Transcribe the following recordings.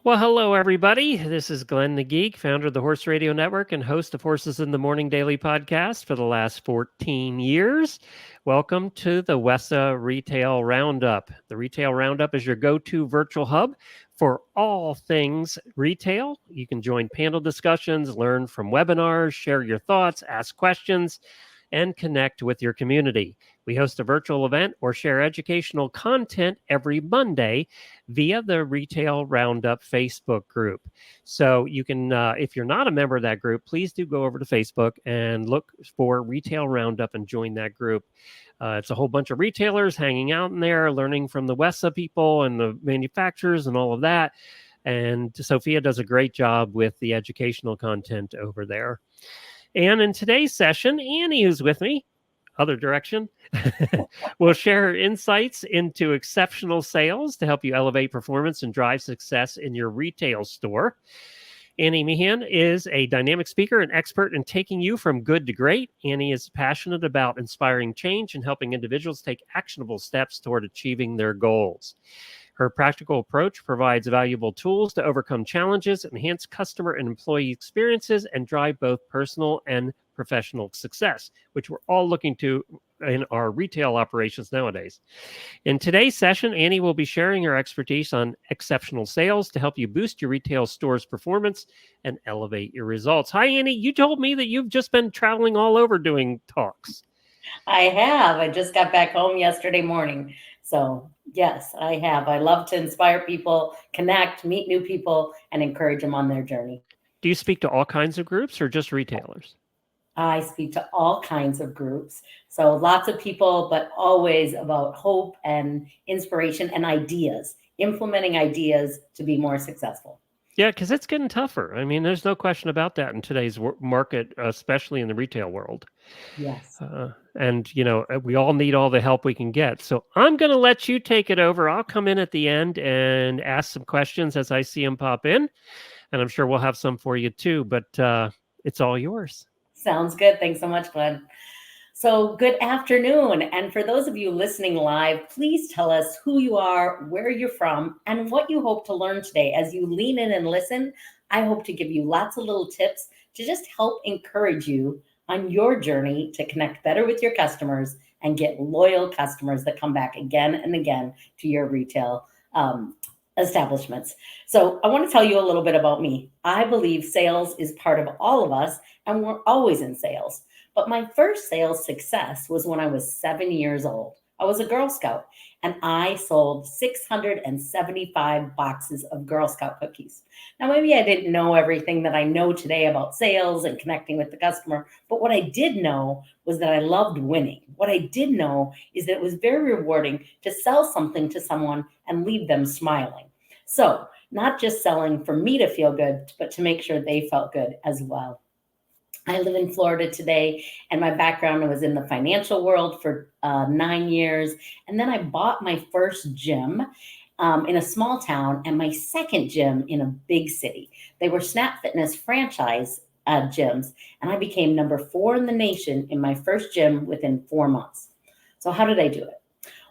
Well, hello, everybody. This is Glenn the Geek, founder of the Horse Radio Network and host of Horses in the Morning Daily podcast for the last 14 years. Welcome to the WESA Retail Roundup. The Retail Roundup is your go-to virtual hub for all things retail. You can join panel discussions, learn from webinars, share your thoughts, ask questions, and connect with your community. We host a virtual event or share educational content every Monday via the Retail Roundup Facebook group. So you can, if you're not a member of that group, please do go over to Facebook and look for Retail Roundup and join that group. It's a whole bunch of retailers hanging out in there, learning from the WESA people and the manufacturers and all of that. And Sophia does a great job with the educational content over there. And in today's session, Annie, who's with me, other direction, will share her insights into exceptional sales to help you elevate performance and drive success in your retail store. Annie Meehan is a dynamic speaker and expert in taking you from good to great. Annie is passionate about inspiring change and helping individuals take actionable steps toward achieving their goals. Her practical approach provides valuable tools to overcome challenges, enhance customer and employee experiences, and drive both personal and professional success, which we're all looking to in our retail operations nowadays. In today's session, Annie will be sharing her expertise on exceptional sales to help you boost your retail store's performance and elevate your results. Hi, Annie. You told me that you've just been traveling all over doing talks. I have. I just got back home yesterday morning. So, yes, I have. I love to inspire people, connect, meet new people, and encourage them on their journey. Do you speak to all kinds of groups or just retailers? I speak to all kinds of groups. So, lots of people, but always about hope and inspiration and ideas, implementing ideas to be more successful. Yeah, because it's getting tougher. I mean, there's no question about that in today's market, especially in the retail world. Yes. And, we all need all the help we can get. So I'm going to let you take it over. I'll come in at the end and ask some questions as I see them pop in. And I'm sure we'll have some for you too, but it's all yours. Sounds good. Thanks so much, Glenn. So, good afternoon. And for those of you listening live, please tell us who you are, where you're from, and what you hope to learn today. As you lean in and listen, I hope to give you lots of little tips to just help encourage you on your journey to connect better with your customers and get loyal customers that come back again and again to your retail establishments. So, I want to tell you a little bit about me. I believe sales is part of all of us, and we're always in sales. But my first sales success was when I was 7 years old. I was a Girl Scout and I sold 675 boxes of Girl Scout cookies. Now, maybe I didn't know everything that I know today about sales and connecting with the customer, but what I did know was that I loved winning. What I did know is that it was very rewarding to sell something to someone and leave them smiling. So, not just selling for me to feel good, but to make sure they felt good as well. I live in Florida today, and my background was in the financial world for 9 years. And then I bought my first gym in a small town and my second gym in a big city. They were Snap Fitness franchise gyms, and I became number 4 in the nation in my first gym within 4 months. So how did I do it?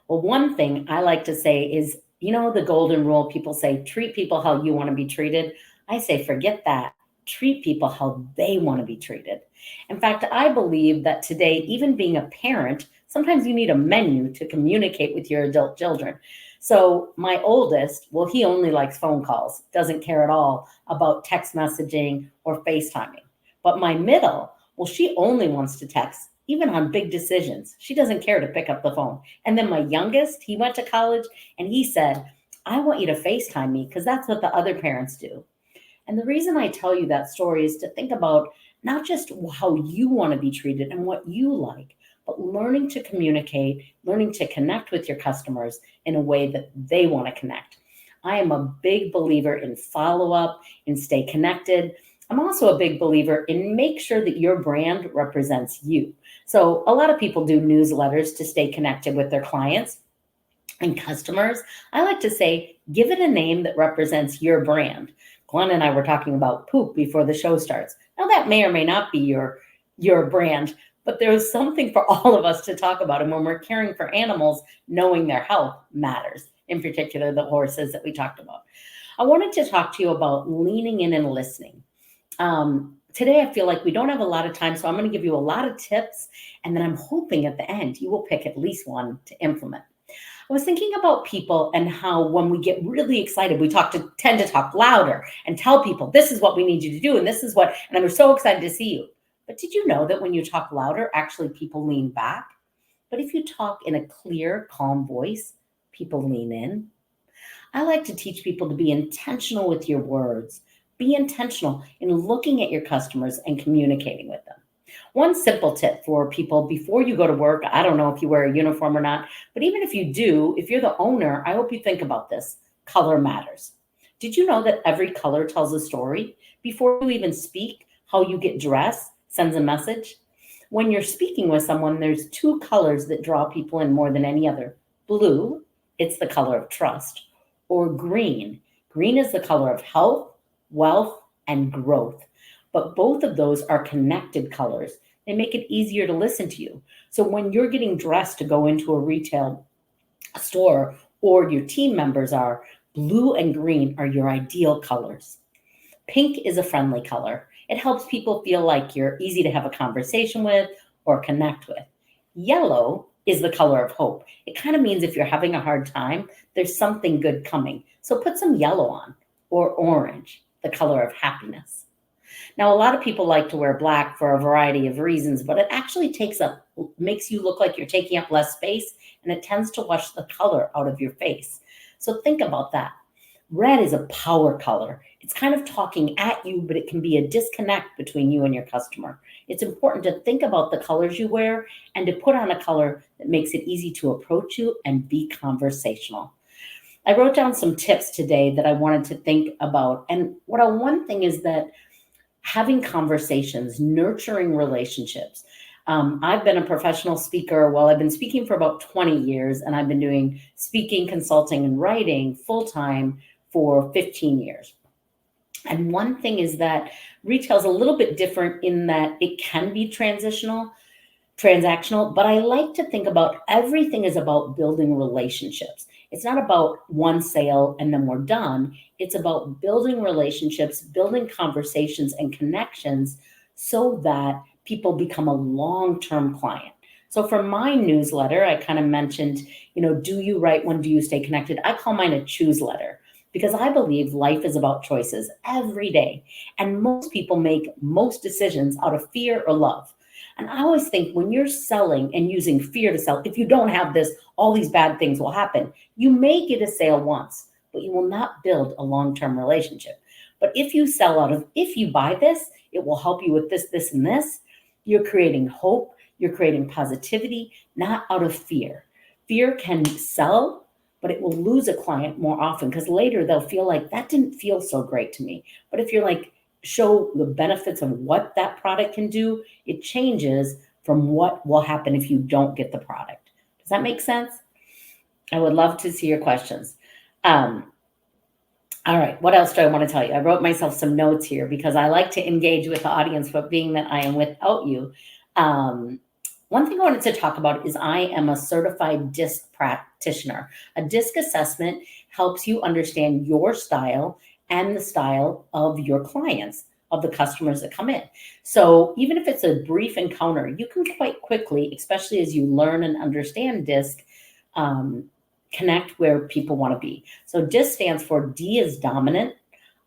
Well, one thing I like to say is, the golden rule, people say, treat people how you want to be treated. I say, forget that. Treat people how they want to be treated. In fact, I believe that today, even being a parent, sometimes you need a menu to communicate with your adult children. So my oldest, well, he only likes phone calls, doesn't care at all about text messaging or FaceTiming. But my middle, well, she only wants to text, even on big decisions. She doesn't care to pick up the phone. And then my youngest, he went to college and he said, I want you to FaceTime me because that's what the other parents do. And the reason I tell you that story is to think about not just how you want to be treated and what you like, but learning to communicate, learning to connect with your customers in a way that they want to connect. I am a big believer in follow-up, in stay connected. I'm also a big believer in make sure that your brand represents you. So a lot of people do newsletters to stay connected with their clients and customers. I like to say, give it a name that represents your brand. Glenn and I were talking about poop before the show starts. Now that may or may not be your brand, but there's something for all of us to talk about. And when we're caring for animals, knowing their health matters, in particular the horses that we talked about. I wanted to talk to you about leaning in and listening. Today, I feel like we don't have a lot of time, so I'm going to give you a lot of tips, and then I'm hoping at the end you will pick at least one to implement. I was thinking about people and how when we get really excited, we tend to talk louder and tell people this is what we need you to do, and this is what, and I'm so excited to see you. But did you know that when you talk louder, actually people lean back? But if you talk in a clear, calm voice, people lean in. I like to teach people to be intentional with your words. Be intentional in looking at your customers and communicating with them. One simple tip for people before you go to work, I don't know if you wear a uniform or not, but even if you do, if you're the owner, I hope you think about this. Color matters. Did you know that every color tells a story? Before you even speak, how you get dressed sends a message. When you're speaking with someone, there's two colors that draw people in more than any other. Blue, it's the color of trust, or green. Green is the color of health, wealth, and growth. But both of those are connected colors. They make it easier to listen to you. So when you're getting dressed to go into a retail store, or your team members are, blue and green are your ideal colors. Pink is a friendly color. It helps people feel like you're easy to have a conversation with or connect with. Yellow is the color of hope. It kind of means if you're having a hard time, there's something good coming. So put some yellow on, or orange, the color of happiness. Now, a lot of people like to wear black for a variety of reasons, but it actually makes you look like you're taking up less space, and it tends to wash the color out of your face. So think about that. Red is a power color. It's kind of talking at you, but it can be a disconnect between you and your customer. It's important to think about the colors you wear and to put on a color that makes it easy to approach you and be conversational. I wrote down some tips today that I wanted to think about. And one thing is that having conversations, nurturing relationships. I've been a professional speaker. Well, I've been speaking for about 20 years, and I've been doing speaking, consulting, and writing full time for 15 years. And one thing is that retail is a little bit different in that it can be transactional, but I like to think about everything is about building relationships. It's not about one sale and then we're done. It's about building relationships, building conversations and connections so that people become a long-term client. So for my newsletter, I kind of mentioned, do you write one? Do you stay connected? I call mine a choose letter because I believe life is about choices every day. And most people make most decisions out of fear or love. And I always think when you're selling and using fear to sell, if you don't have this, all these bad things will happen. You may get a sale once, but you will not build a long-term relationship. But if you sell if you buy this, it will help you with this, this, and this. You're creating hope. You're creating positivity, not out of fear. Fear can sell, but it will lose a client more often because later they'll feel like that didn't feel so great to me. But if you're like, show the benefits of what that product can do, it changes from what will happen if you don't get the product. Does that make sense? I would love to see your questions. All right, what else do I want to tell you? I wrote myself some notes here because I like to engage with the audience, but being that I am without you, one thing I wanted to talk about is I am a certified DISC practitioner. A DISC assessment helps you understand your style and the style of your clients, of the customers that come in. So even if it's a brief encounter, you can quite quickly, especially as you learn and understand DISC, connect where people want to be. So DISC stands for D is dominant,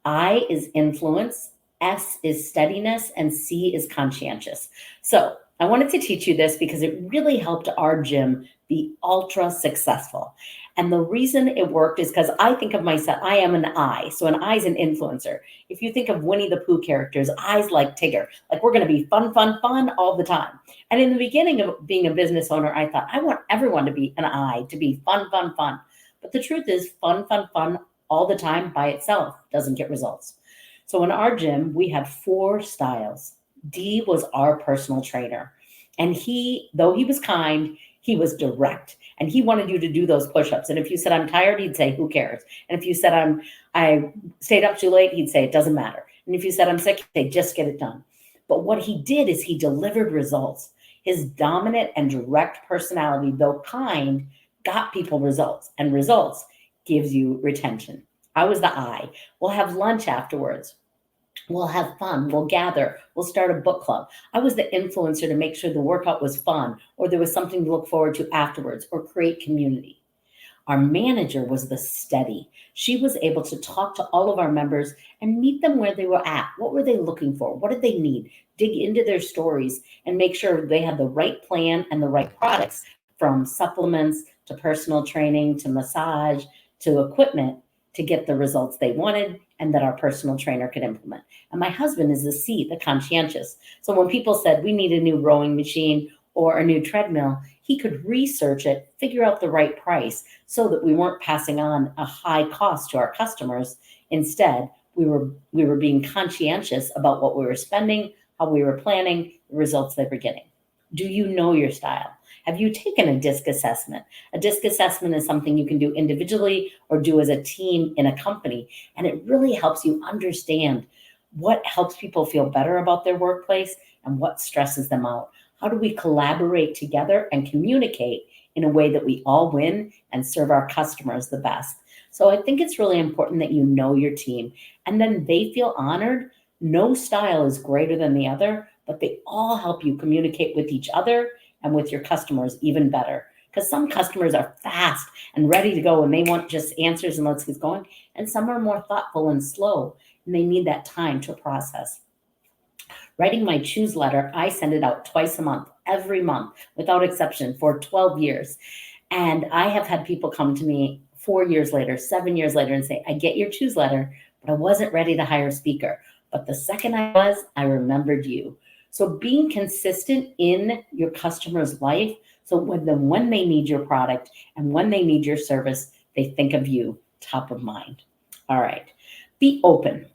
I is influence, S is steadiness, and C is conscientious. So I wanted to teach you this because it really helped our gym be ultra successful. And the reason it worked is because I think of myself, I am an I. So an I is an influencer. If you think of Winnie the Pooh characters, I's like Tigger. Like we're going to be fun, fun, fun all the time. And in the beginning of being a business owner, I thought, I want everyone to be an I, to be fun, fun, fun. But the truth is fun, fun, fun all the time by itself doesn't get results. So in our gym, we had 4 styles. D was our personal trainer. And though he was kind, he was direct. And he wanted you to do those push-ups. And if you said, I'm tired, he'd say, who cares? And if you said, I stayed up too late, he'd say, it doesn't matter. And if you said, I'm sick, he'd say, just get it done. But what he did is he delivered results. His dominant and direct personality, though kind, got people results. And results gives you retention. I was the I. We'll have lunch afterwards. We'll have fun. We'll gather. We'll start a book club. I was the influencer to make sure the workout was fun or there was something to look forward to afterwards or create community. Our manager was the steady. She was able to talk to all of our members and meet them where they were at. What were they looking for? What did they need? Dig into their stories and make sure they had the right plan and the right products, from supplements to personal training to massage to equipment, to get the results they wanted and that our personal trainer could implement. And my husband is the C, the conscientious. So when people said we need a new rowing machine or a new treadmill, he could research it, figure out the right price so that we weren't passing on a high cost to our customers. Instead, we were being conscientious about what we were spending, how we were planning, the results they were getting. Do you know your style? Have you taken a DISC assessment? A DISC assessment is something you can do individually or do as a team in a company. And it really helps you understand what helps people feel better about their workplace and what stresses them out. How do we collaborate together and communicate in a way that we all win and serve our customers the best? So I think it's really important that you know your team and then they feel honored. No style is greater than the other, but they all help you communicate with each other and with your customers even better. Because some customers are fast and ready to go and they want just answers and let's get going. And some are more thoughtful and slow and they need that time to process. Writing my choose letter, I send it out twice a month, every month, without exception, for 12 years. And I have had people come to me 4 years later, 7 years later, and say, I get your choose letter, but I wasn't ready to hire a speaker. But the second I was, I remembered you. So being consistent in your customer's life, so when they need your product and when they need your service, they think of you top of mind. All right, be open.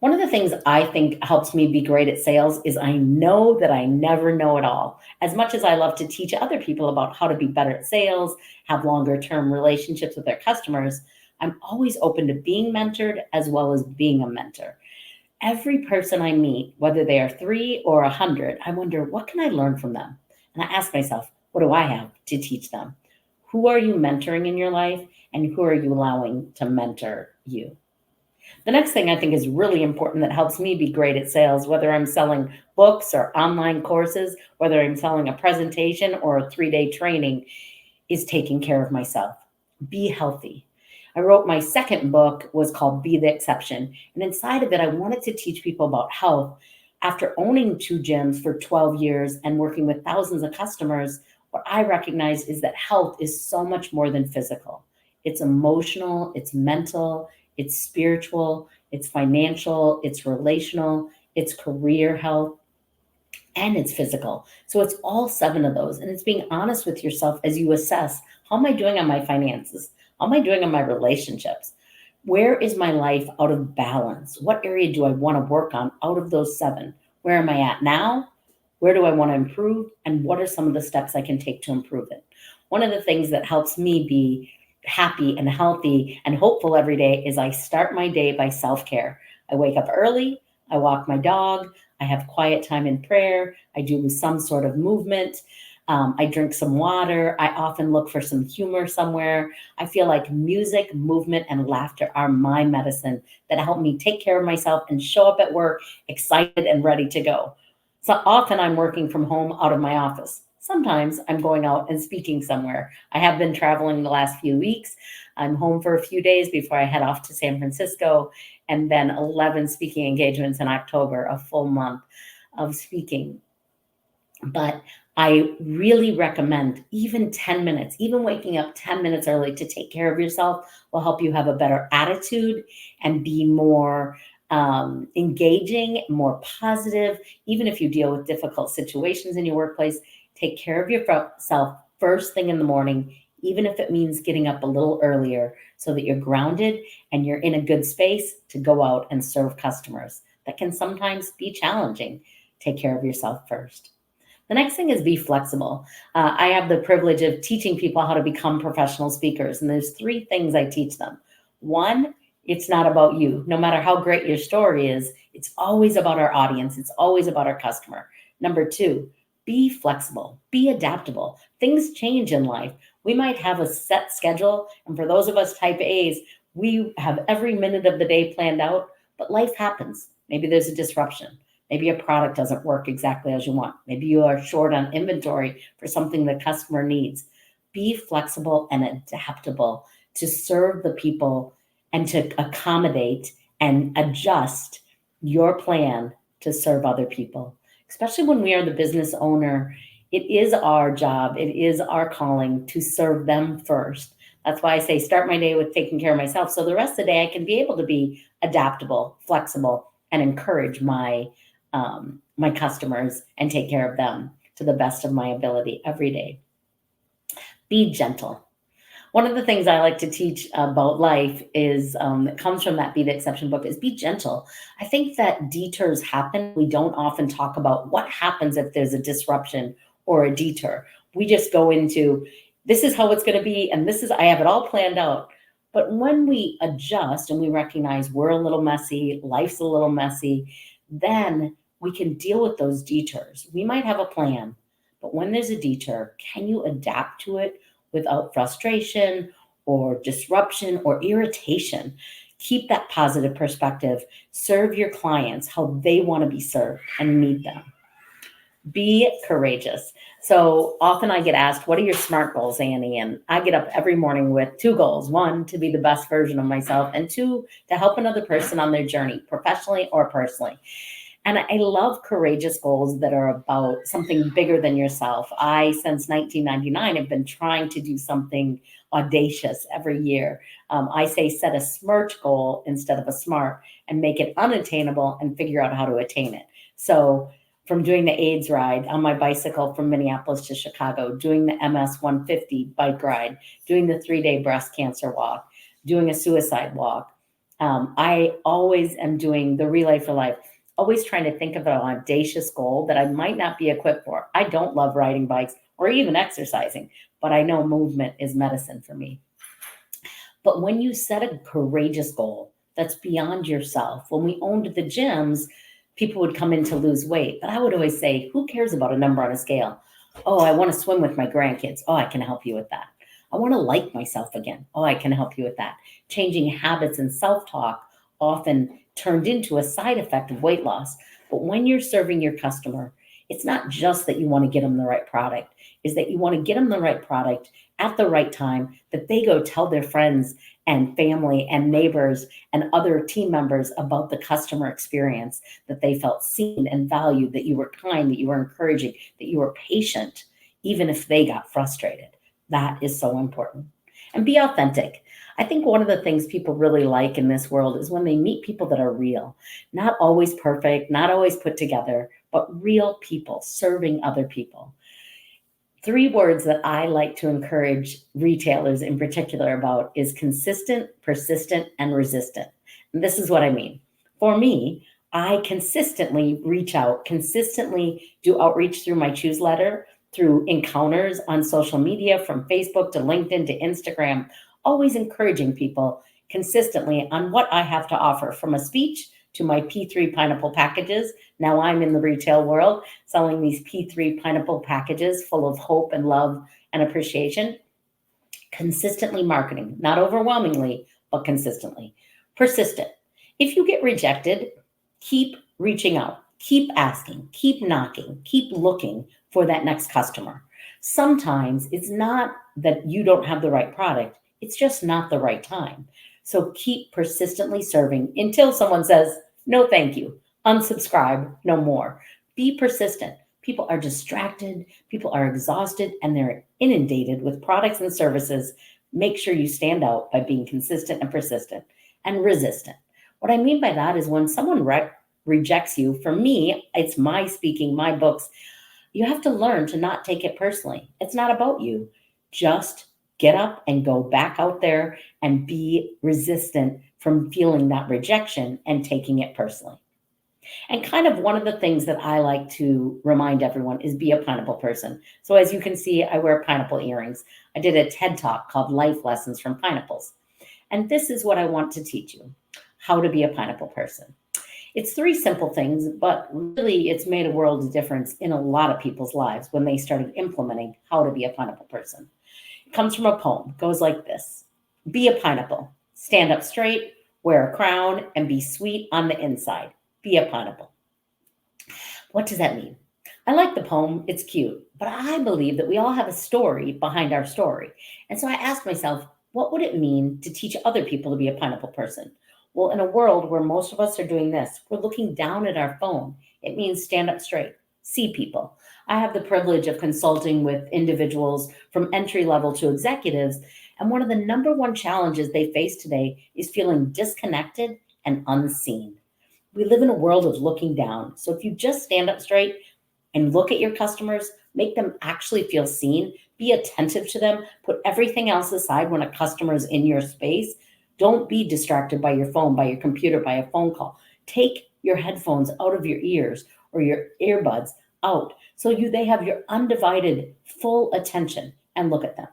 One of the things I think helps me be great at sales is I know that I never know it all. As much as I love to teach other people about how to be better at sales, have longer term relationships with their customers, I'm always open to being mentored as well as being a mentor. Every person I meet, whether they are 3 or 100, I wonder, what can I learn from them? And I ask myself, what do I have to teach them? Who are you mentoring in your life? And who are you allowing to mentor you? The next thing I think is really important that helps me be great at sales, whether I'm selling books or online courses, whether I'm selling a presentation or a 3-day training, is taking care of myself. Be healthy. I wrote my second book, was called Be the Exception. And inside of it, I wanted to teach people about health. After owning 2 gyms for 12 years and working with thousands of customers, what I recognize is that health is so much more than physical. It's emotional, it's mental, it's spiritual, it's financial, it's relational, it's career health, and it's physical. So it's all 7 of those. And it's being honest with yourself as you assess, how am I doing on my finances? How am I doing on my relationships? Where is my life out of balance? What area do I want to work on out of those 7? Where am I at now? Where do I want to improve? And what are some of the steps I can take to improve it? One of the things that helps me be happy and healthy and hopeful every day is I start my day by self-care. I wake up early, I walk my dog, I have quiet time in prayer, I do some sort of movement, I drink some water, I often look for some humor somewhere. I feel like music, movement, and laughter are my medicine that help me take care of myself and show up at work excited and ready to go. So often I'm working from home out of my office. Sometimes I'm going out and speaking somewhere. I have been traveling the last few weeks. I'm home for a few days before I head off to San Francisco, and then 11 speaking engagements in October, a full month of speaking. But I really recommend even 10 minutes, even waking up 10 minutes early to take care of yourself will help you have a better attitude and be more engaging, more positive. Even if you deal with difficult situations in your workplace, take care of yourself first thing in the morning, even if it means getting up a little earlier so that you're grounded and you're in a good space to go out and serve customers. That can sometimes be challenging. Take care of yourself first. The next thing is be flexible. I have the privilege of teaching people how to become professional speakers, and there's 3 things I teach them. 1, it's not about you. No matter how great your story is, it's always about our audience. It's always about our customer. Number 2, be flexible, be adaptable. Things change in life. We might have a set schedule, and for those of us type A's, We have every minute of the day planned out, but life happens. Maybe there's a disruption. Maybe a product doesn't work exactly as you want. Maybe you are short on inventory for something the customer needs. Be flexible and adaptable to serve the people and to accommodate and adjust your plan to serve other people. Especially when we are the business owner, it is our job, it is our calling to serve them first. That's why I say start my day with taking care of myself. So the rest of the day I can be able to be adaptable, flexible, and encourage my customers and take care of them to the best of my ability every day. Be gentle. One of the things I like to teach about life is that comes from that Be the Exception book is be gentle. I think that detours happen. We don't often talk about what happens if there's a disruption or a detour. We just go into this is how it's going to be, and this is I have it all planned out. But when we adjust and we recognize we're a little messy, life's a little messy, then we can deal with those detours. We might have a plan, but when there's a detour, can you adapt to it without frustration or disruption or irritation? Keep that positive perspective. Serve your clients how they want to be served and meet them. Be courageous. So often I get asked, what are your SMART goals, Annie? And I get up every morning with two goals. One, to be the best version of myself, and two, to help another person on their journey, professionally or personally. And I love courageous goals that are about something bigger than yourself. I, since 1999, have been trying to do something audacious every year. I say set a SMART goal instead of a SMART and make it unattainable and figure out how to attain it. So from doing the AIDS ride on my bicycle from Minneapolis to Chicago, doing the MS 150 bike ride, doing the 3-day breast cancer walk, doing a suicide walk. I always am doing the Relay for Life, always trying to think of an audacious goal that I might not be equipped for. I don't love riding bikes or even exercising, but I know movement is medicine for me. But when you set a courageous goal that's beyond yourself, when we owned the gyms, people would come in to lose weight. But I would always say, who cares about a number on a scale? Oh, I want to swim with my grandkids. Oh, I can help you with that. I want to like myself again. Oh, I can help you with that. Changing habits and self-talk often turned into a side effect of weight loss. But when you're serving your customer, it's not just that you want to get them the right product, is that you want to get them the right product at the right time, that they go tell their friends and family and neighbors and other team members about the customer experience, that they felt seen and valued, that you were kind, that you were encouraging, that you were patient, even if they got frustrated. That is so important. And be authentic. I think one of the things people really like in this world is when they meet people that are real, not always perfect, not always put together, but real people serving other people. 3 words that I like to encourage retailers in particular about is consistent, persistent, and resistant. And this is what I mean. For me, I consistently reach out, consistently do outreach through my choose letter, through encounters on social media, from Facebook to LinkedIn to Instagram, always encouraging people consistently on what I have to offer, from a speech to my P3 pineapple packages. Now I'm in the retail world selling these P3 pineapple packages full of hope and love and appreciation. Consistently marketing, not overwhelmingly, but consistently. Persistent. If you get rejected, keep reaching out, keep asking, keep knocking, keep looking for that next customer. Sometimes it's not that you don't have the right product, it's just not the right time. So keep persistently serving until someone says, no, thank you, unsubscribe, no more. Be persistent. People are distracted, people are exhausted, and they're inundated with products and services. Make sure you stand out by being consistent and persistent and resistant. What I mean by that is when someone rejects you, for me, it's my speaking, my books, you have to learn to not take it personally. It's not about you. Just get up and go back out there and be resistant from feeling that rejection and taking it personally. And kind of one of the things that I like to remind everyone is be a pineapple person. So as you can see, I wear pineapple earrings. I did a TED Talk called Life Lessons from Pineapples. And this is what I want to teach you, how to be a pineapple person. It's 3 simple things, but really it's made a world of difference in a lot of people's lives when they started implementing how to be a pineapple person. It comes from a poem, goes like this. Be a pineapple. Stand up straight, wear a crown, and be sweet on the inside. Be a pineapple. What does that mean? I like the poem, it's cute, but I believe that we all have a story behind our story. And so I asked myself, what would it mean to teach other people to be a pineapple person? Well, in a world where most of us are doing this, we're looking down at our phone. It means stand up straight, see people. I have the privilege of consulting with individuals from entry level to executives, and one of the number one challenges they face today is feeling disconnected and unseen. We live in a world of looking down. So if you just stand up straight and look at your customers, make them actually feel seen, be attentive to them, put everything else aside when a customer is in your space. Don't be distracted by your phone, by your computer, by a phone call. Take your headphones out of your ears or your earbuds out so they have your undivided full attention and look at them.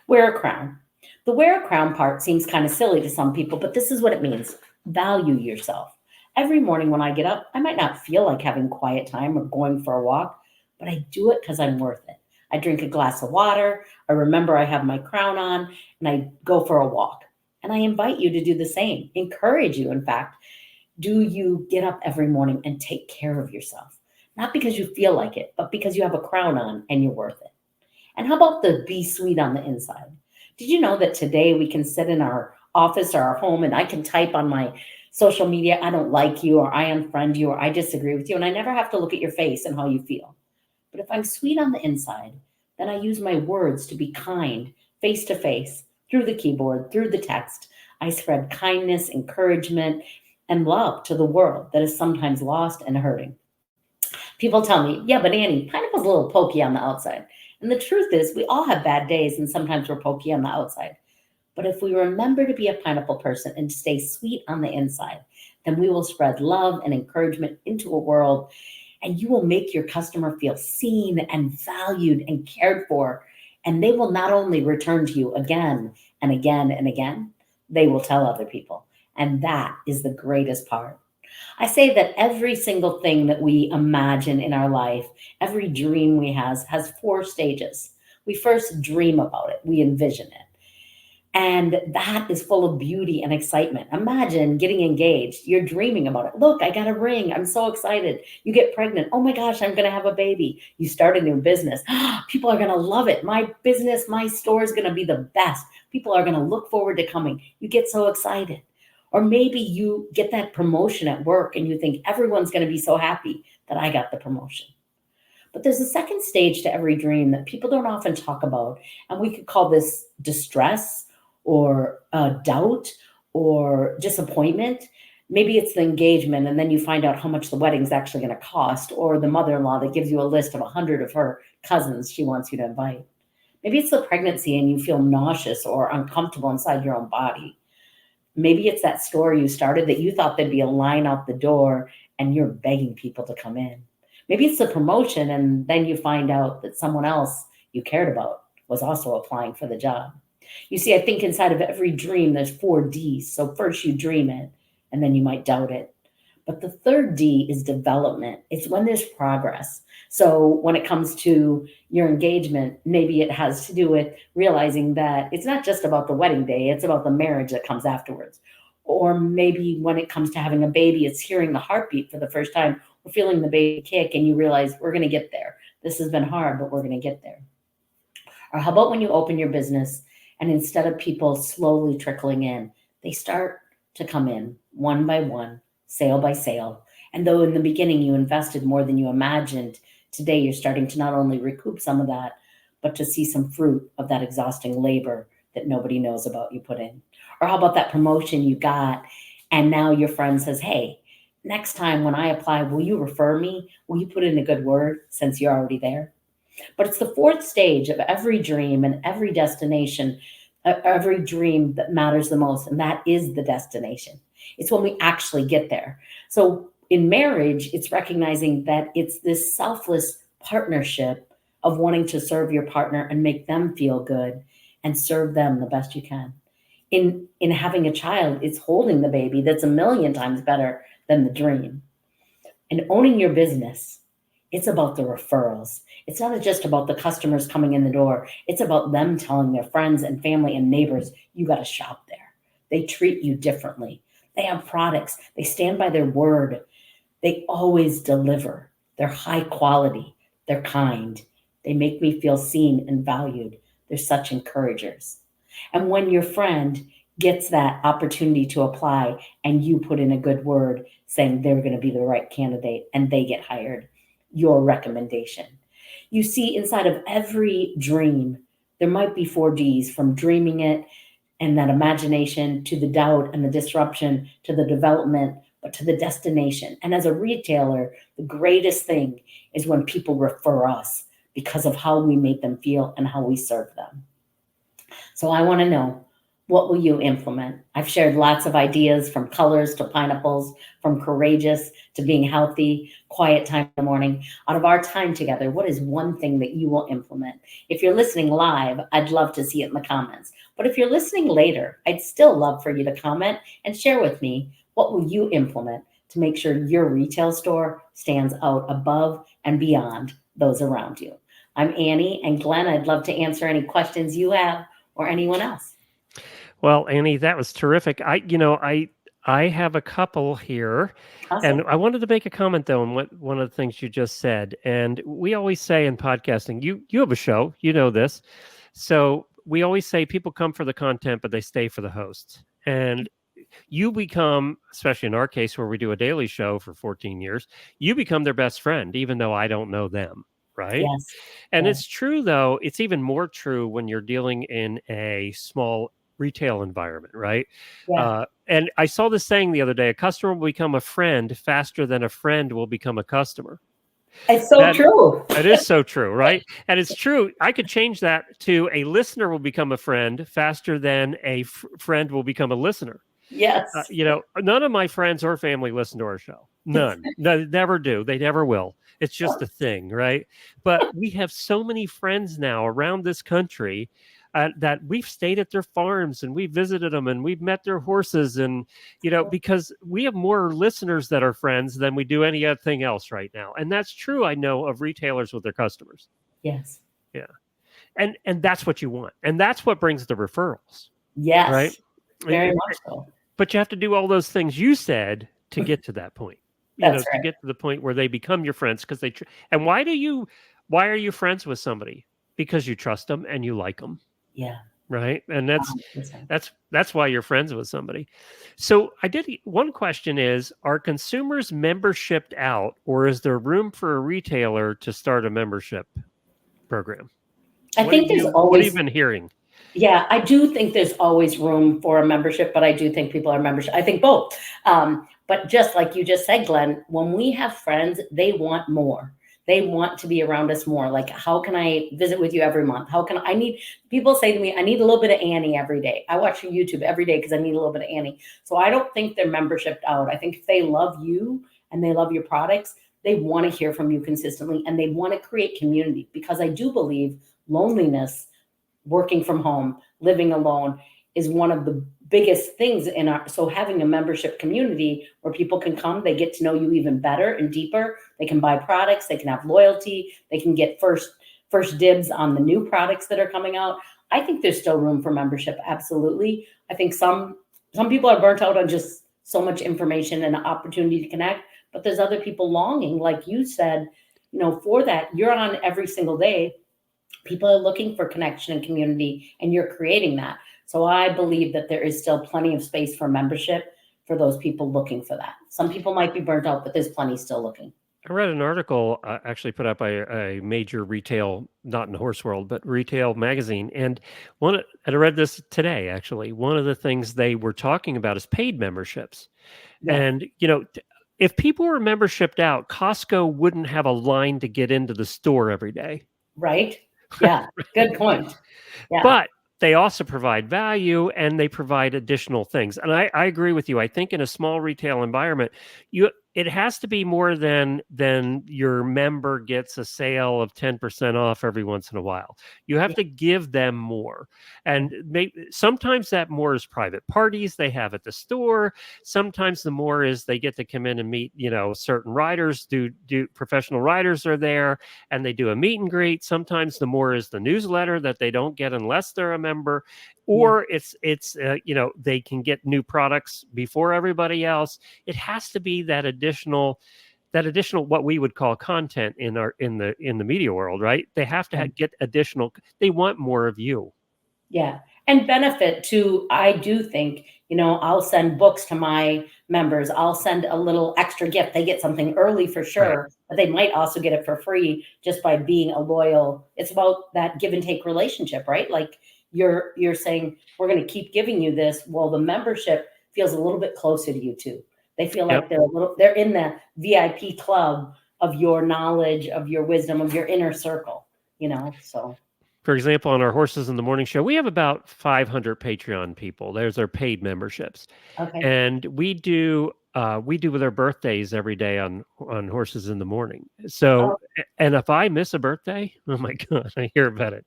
Wear a crown. The wear a crown part seems kind of silly to some people, but this is what it means. Value yourself. Every morning when I get up, I might not feel like having quiet time or going for a walk, but I do it because I'm worth it. I drink a glass of water. I remember I have my crown on and I go for a walk. And I invite you to do the same. Encourage you, in fact. Do you get up every morning and take care of yourself? Not because you feel like it, but because you have a crown on and you're worth it. And how about the be sweet on the inside? Did you know that today we can sit in our office or our home and I can type on my social media, I don't like you, or I unfriend you, or I disagree with you, and I never have to look at your face and how you feel. But if I'm sweet on the inside, then I use my words to be kind, face to face, through the keyboard, through the text. I spread kindness, encouragement, and love to the world that is sometimes lost and hurting. People tell me, yeah, but Annie, pineapple's a little pokey on the outside. And the truth is, we all have bad days, and sometimes we're pokey on the outside. But if we remember to be a pineapple person and stay sweet on the inside, then we will spread love and encouragement into a world, and you will make your customer feel seen and valued and cared for. And they will not only return to you again and again and again, they will tell other people. And that is the greatest part. I say that every single thing that we imagine in our life, every dream we has 4 stages. We first dream about it, we envision it. And that is full of beauty and excitement. Imagine getting engaged. You're dreaming about it. Look, I got a ring. I'm so excited. You get pregnant. Oh my gosh, I'm going to have a baby. You start a new business. People are going to love it. My business, my store is going to be the best. People are going to look forward to coming. You get so excited. Or maybe you get that promotion at work and you think everyone's going to be so happy that I got the promotion. But there's a second stage to every dream that people don't often talk about. And we could call this distress or doubt or disappointment. Maybe it's the engagement, and then you find out how much the wedding's actually going to cost, or the mother-in-law that gives you a list of 100 of her cousins she wants you to invite. Maybe it's the pregnancy and you feel nauseous or uncomfortable inside your own body. Maybe it's that store you started that you thought there'd be a line out the door and you're begging people to come in. Maybe it's the promotion and then you find out that someone else you cared about was also applying for the job. You see, I think inside of every dream, there's 4 Ds. So first you dream it, and then you might doubt it. But the third D is development. It's when there's progress. So when it comes to your engagement, maybe it has to do with realizing that it's not just about the wedding day, it's about the marriage that comes afterwards. Or maybe when it comes to having a baby, it's hearing the heartbeat for the first time or feeling the baby kick, and you realize we're going to get there. This has been hard, but we're going to get there. Or how about when you open your business and instead of people slowly trickling in, they start to come in one by one, sale by sale. And though in the beginning you invested more than you imagined, today you're starting to not only recoup some of that, but to see some fruit of that exhausting labor that nobody knows about you put in. Or how about that promotion you got and now your friend says, hey, next time when I apply, will you refer me? Will you put in a good word since you're already there? But it's the 4th stage of every dream and every destination, every dream that matters the most, and that is the destination. It's when we actually get there. So in marriage, it's recognizing that it's this selfless partnership of wanting to serve your partner and make them feel good and serve them the best you can. In having a child, it's holding the baby that's a million times better than the dream. And owning your business, it's about the referrals. It's not just about the customers coming in the door. It's about them telling their friends and family and neighbors, you got to shop there. They treat you differently. They have products. They stand by their word. They always deliver. They're high quality. They're kind. They make me feel seen and valued. They're such encouragers. And when your friend gets that opportunity to apply and you put in a good word saying they're going to be the right candidate and they get hired, your recommendation. You see, inside of every dream, there might be 4 Ds, from dreaming it and that imagination to the doubt and the disruption to the development, but to the destination. And as a retailer, the greatest thing is when people refer us because of how we make them feel and how we serve them. So I want to know, what will you implement? I've shared lots of ideas, from colors to pineapples, from courageous to being healthy, quiet time in the morning. Out of our time together, what is one thing that you will implement? If you're listening live, I'd love to see it in the comments. But if you're listening later, I'd still love for you to comment and share with me, what will you implement to make sure your retail store stands out above and beyond those around you? I'm Annie, and Glenn, I'd love to answer any questions you have, or anyone else. Well, Annie, that was terrific. I have a couple here, and Awesome. I wanted to make a comment though on what one of the things you just said. And we always say in podcasting, you have a show, you know this. So we always say people come for the content, but they stay for the host. And you become, especially in our case where we do a daily show for 14 years, you become their best friend, even though I don't know them. Right. Yes. And Yes. it's true, though, it's even more true when you're dealing in a small retail environment, right? Yeah. And I saw this saying the other day: a customer will become a friend faster than a friend will become a customer. It's so That true. it is so true, right? And it's true. I could change that to a listener will become a friend faster than a friend will become a listener. Yes. None of my friends or family listen to our show. None. No, never do. They never will. It's just a thing, right? But we have so many friends now around this country that we've stayed at their farms and we visited them and we've met their horses. And, because we have more listeners that are friends than we do anything else right now. And that's true, I know, of retailers with their customers. Yes. Yeah. And that's what you want. And that's what brings the referrals, right? Yes. Very much so. But you have to do all those things you said to get to that point, That's to right. get to the point where they become your friends because and why are you friends with somebody? Because you trust them and you like them, Yeah. right? And 100%. that's why you're friends with somebody. So one question is, are consumers membershiped out, or is there room for a retailer to start a membership program? I think there's What have you always, been hearing? yeah, I do think there's always room for a membership, but I do think people are membership. I think both. But just like you just said, Glenn, when we have friends, they want more. They want to be around us more. Like, how can I visit with you every month? People say to me, I need a little bit of Annie every day. I watch YouTube every day because I need a little bit of Annie. So I don't think they're membershiped out. I think if they love you and they love your products, they want to hear from you consistently and they want to create community, because I do believe loneliness, working from home, living alone, is one of the biggest things in our, so having a membership community where people can come, they get to know you even better and deeper, they can buy products, they can have loyalty, they can get first dibs on the new products that are coming out. I think there's still room for membership, absolutely. I think some people are burnt out on just so much information and opportunity to connect, but there's other people longing, like you said, for that. You're on every single day. People are looking for connection and community, and you're creating that. So I believe that there is still plenty of space for membership for those people looking for that. Some people might be burnt out, but there's plenty still looking. I read an article actually put out by a major retail, not in the horse world, but retail magazine. And I read this today, actually. One of the things they were talking about is paid memberships. Yes. And, if people were membershiped out, Costco wouldn't have a line to get into the store every day. Right? Yeah. Good point. Yeah. But they also provide value and they provide additional things. And I agree with you. I think in a small retail environment, it has to be more than your member gets a sale of 10% off every once in a while. You have to give them more. And sometimes that more is private parties they have at the store. Sometimes the more is they get to come in and meet, certain riders, do professional riders are there and they do a meet and greet. Sometimes the more is the newsletter that they don't get unless they're a member. or it's they can get new products before everybody else. It has to be that additional what we would call content in the media world, right? They have to get additional. They want more of you. Yeah. And benefit too. I do think, I'll send books to my members. I'll send a little extra gift. They get something early for sure, right. but they might also get it for free just by being a loyal. It's about that give and take relationship, right? Like you're saying, we're going to keep giving you this. Well, the membership feels a little bit closer to you too. They feel like they're in the VIP club of your knowledge, of your wisdom, of your inner circle, so. For example, on our Horses in the Morning show, we have about 500 Patreon people. There's our paid memberships. Okay. And we do with their birthdays every day on Horses in the Morning. So, and if I miss a birthday, oh my God, I hear about it.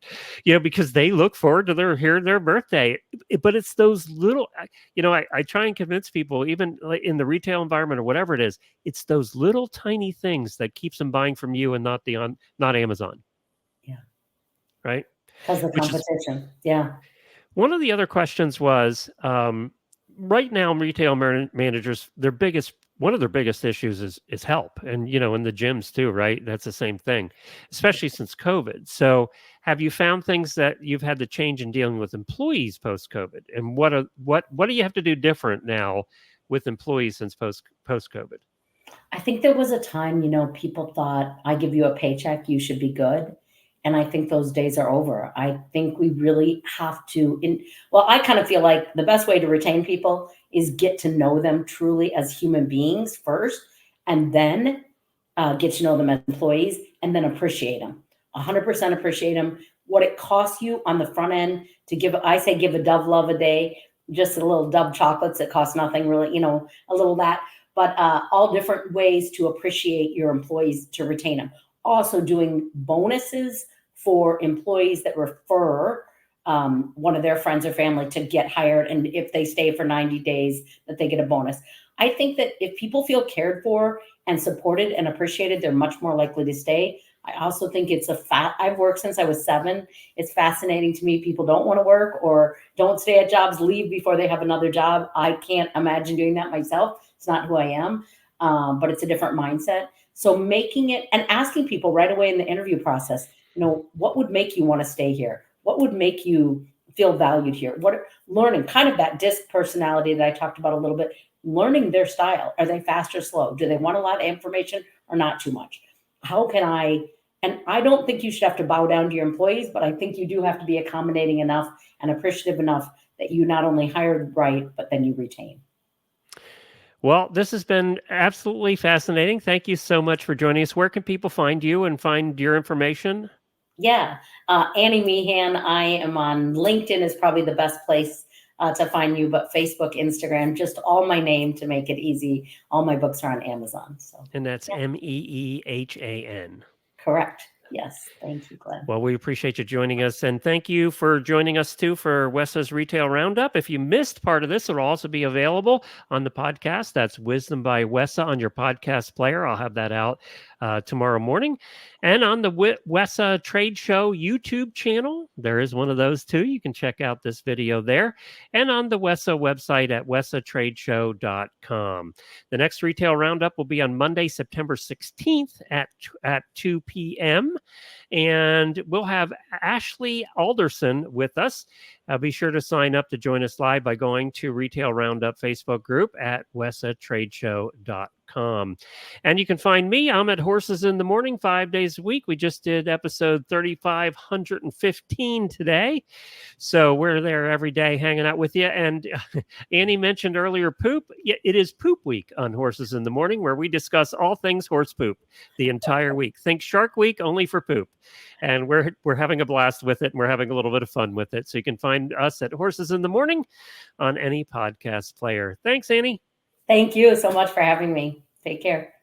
Because they look forward to their birthday. But it's those little, I try and convince people, even in the retail environment or whatever it is, it's those little tiny things that keeps them buying from you and not Amazon. Yeah. Right? Because the competition. Yeah. One of the other questions was, right now, retail managers, one of their biggest issues is help, and in the gyms too, right? That's the same thing, especially since COVID. So, have you found things that you've had to change in dealing with employees post COVID, and what do you have to do different now with employees since post COVID? I think there was a time, people thought, I give you a paycheck, you should be good. And I think those days are over. I think we really have to, I kind of feel like the best way to retain people is get to know them truly as human beings first, and then get to know them as employees, and then appreciate them. 100% appreciate them. What it costs you on the front end to give a Dove love a day, just a little Dove chocolates that cost nothing really, a little that, but all different ways to appreciate your employees to retain them. Also doing bonuses for employees that refer one of their friends or family to get hired. And if they stay for 90 days, that they get a bonus. I think that if people feel cared for and supported and appreciated, they're much more likely to stay. I also think I've worked since I was 7. It's fascinating to me. People don't want to work or don't stay at jobs, leave before they have another job. I can't imagine doing that myself. It's not who I am, but it's a different mindset. So making it and asking people right away in the interview process, what would make you want to stay here? What would make you feel valued here? Learning kind of that DISC personality that I talked about a little bit, learning their style. Are they fast or slow? Do they want a lot of information or not too much? And I don't think you should have to bow down to your employees, but I think you do have to be accommodating enough and appreciative enough that you not only hire right, but then you retain. Well, this has been absolutely fascinating. Thank you so much for joining us. Where can people find you and find your information? Yeah, Annie Meehan. I am on LinkedIn is probably the best place to find you, but Facebook, Instagram, just all my name to make it easy. All my books are on Amazon. So. And that's Meehan. Correct. Yes. Thank you, Glenn. Well, we appreciate you joining us. And thank you for joining us, too, for WESA's Retail Roundup. If you missed part of this, it'll also be available on the podcast. That's Wisdom by WESA on your podcast player. I'll have that out tomorrow morning. And on the WESA Trade Show YouTube channel, there is one of those, too. You can check out this video there. And on the WESA website at wesatradeshow.com. The next Retail Roundup will be on Monday, September 16th at 2 p.m., and we'll have Ashley Alderson with us. Be sure to sign up to join us live by going to Retail Roundup Facebook group at wesatradeshow.com. And you can find me. I'm at Horses in the Morning 5 days a week. We just did episode 3515 today. So we're there every day hanging out with you. And Annie mentioned earlier poop. It is poop week on Horses in the Morning, where we discuss all things horse poop the entire week. Think Shark Week, only for poop. And we're having a blast with it, and we're having a little bit of fun with it. So you can find us at Horses in the Morning on any podcast player. Thanks, Annie. Thank you so much for having me. Take care.